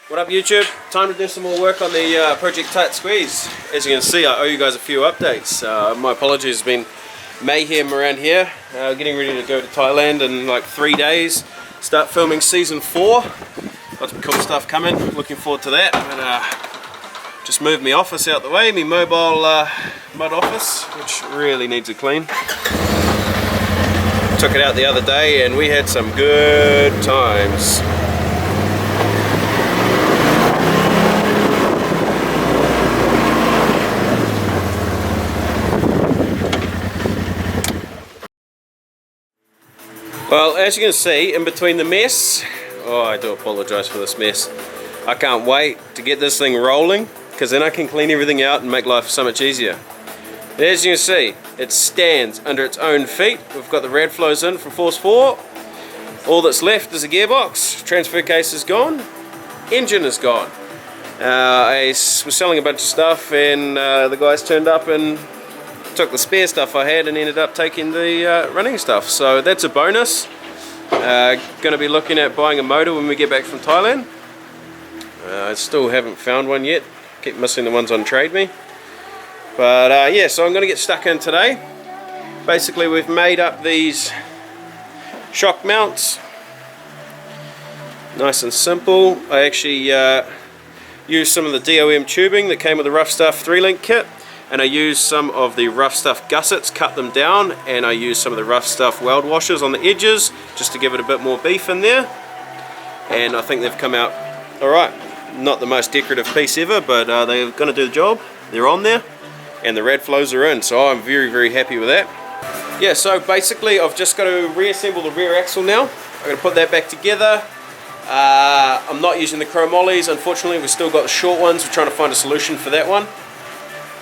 What up YouTube? Time to do some more work on the Project Tight Squeeze. As you can see, I owe you guys a few updates. My apologies, it's been mayhem around here. Getting ready to go to Thailand in like 3 days. Start filming season 4. Lots of cool stuff coming, looking forward to that. And, just moved my office out the way, my mobile mud office, which really needs a clean. Took it out the other day and we had some good times. Well, as you can see, in between the mess, oh, I do apologise for this mess. I can't wait to get this thing rolling, because then I can clean everything out and make life so much easier. As you can see, it stands under its own feet. We've got the rad flows in from Force 4. All that's left is a gearbox. Transfer case is gone. Engine is gone. I was selling a bunch of stuff and the guys turned up and took the spare stuff I had and ended up taking the running stuff. So that's a bonus. Going to be looking at buying a motor when we get back from Thailand. I still haven't found one yet. Keep missing the ones on Trade Me. But yeah, so I'm going to get stuck in today. Basically we've made up these shock mounts. Nice and simple. I actually used some of the DOM tubing that came with the Ruffstuff 3-link kit. And I used some of the Ruffstuff gussets, cut them down, and I used some of the Ruffstuff weld washers on the edges just to give it a bit more beef in there. And I think they've come out alright. Not the most decorative piece ever, but they're going to do the job. They're on there, and the rad flows are in, so I'm very, very happy with that. Yeah, so basically I've just got to reassemble the rear axle now. I'm going to put that back together. I'm not using the chromolyes, unfortunately. We've still got the short ones. We're trying to find a solution for that one.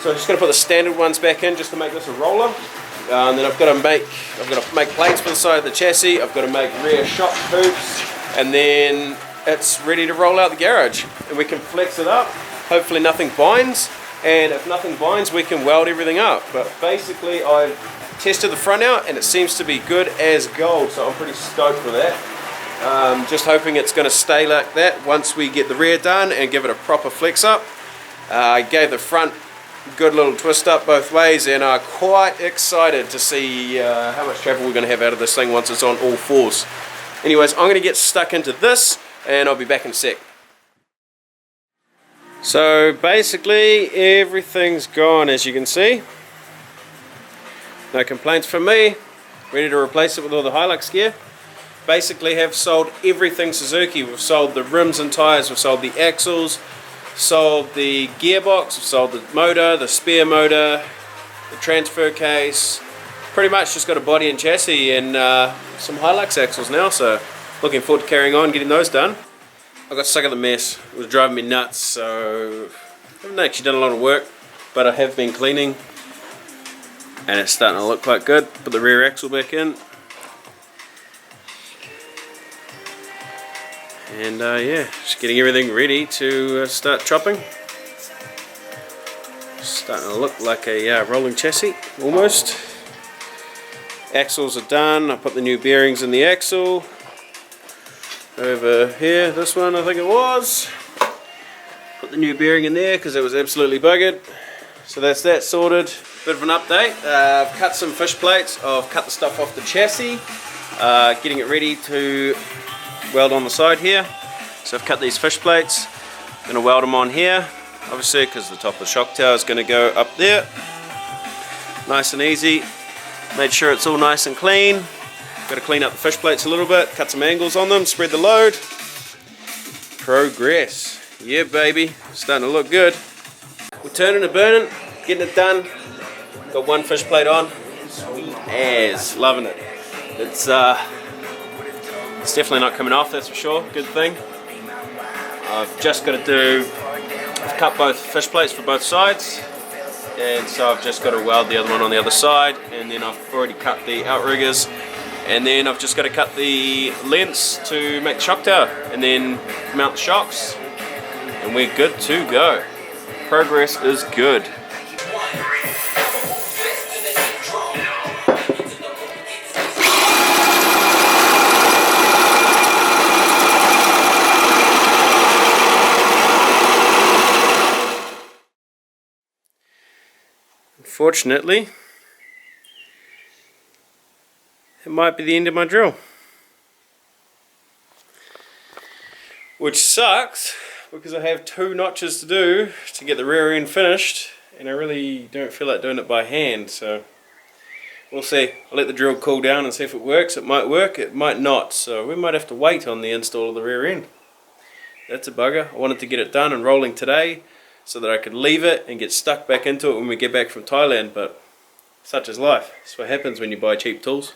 So I'm just going to put the standard ones back in just to make this a roller. And then I've got to make plates for the side of the chassis. I've got to make rear shock hoops, and then it's ready to roll out the garage. And we can flex it up. Hopefully nothing binds. And if nothing binds, we can weld everything up. But basically I've tested the front out and it seems to be good as gold. So I'm pretty stoked with that. Just hoping it's going to stay like that once we get the rear done and give it a proper flex up. I gave the front good little twist up both ways, and are quite excited to see how much travel we're going to have out of this thing once it's on all fours. Anyways, I'm going to get stuck into this and I'll be back in a sec. So basically everything's gone, as you can see. No complaints from me. Ready to replace it with all the Hilux gear. Basically have sold everything Suzuki. We've sold the rims and tyres, we've sold the axles, sold the gearbox, we've sold the motor, the spare motor, the transfer case. Pretty much just got a body and chassis and some Hilux axles now, so looking forward to carrying on, getting those done. I got stuck in the mess. It was driving me nuts, so I haven't actually done a lot of work, but I have been cleaning and it's starting to look quite good. Put the rear axle back in. And yeah, just getting everything ready to start chopping. Starting to look like a rolling chassis, almost. Axles are done. I put the new bearings in the axle. Over here, this one I think it was. Put the new bearing in there because it was absolutely buggered. So that's that sorted. Bit of an update. I've cut some fish plates. I've cut the stuff off the chassis. Getting it ready to weld on the side here. So I've cut these fish plates. Going to weld them on here, obviously, because the top of the shock tower is going to go up there. Nice and easy. Made sure it's all nice and clean. Got to clean up the fish plates a little bit, cut some angles on them, spread the load. Progress. Yeah, baby. Starting to look good. We're turning and burning, getting it done. Got one fish plate on. Sweet as. Loving it. It's definitely not coming off, that's for sure. Good thing. I've just got to I've cut both fish plates for both sides, and so I've just got to weld the other one on the other side, and then I've already cut the outriggers, and then I've just got to cut the lengths to make the shock tower, and then mount the shocks, and we're good to go. Progress is good. unfortunately, it might be the end of my drill. Which sucks, because I have 2 notches to do to get the rear end finished, and I really don't feel like doing it by hand, so we'll see. I'll let the drill cool down and see if it works. It might work, it might not, so we might have to wait on the install of the rear end. That's a bugger. I wanted to get it done and rolling today so that I could leave it and get stuck back into it when we get back from Thailand, but such is life. That's what happens when you buy cheap tools.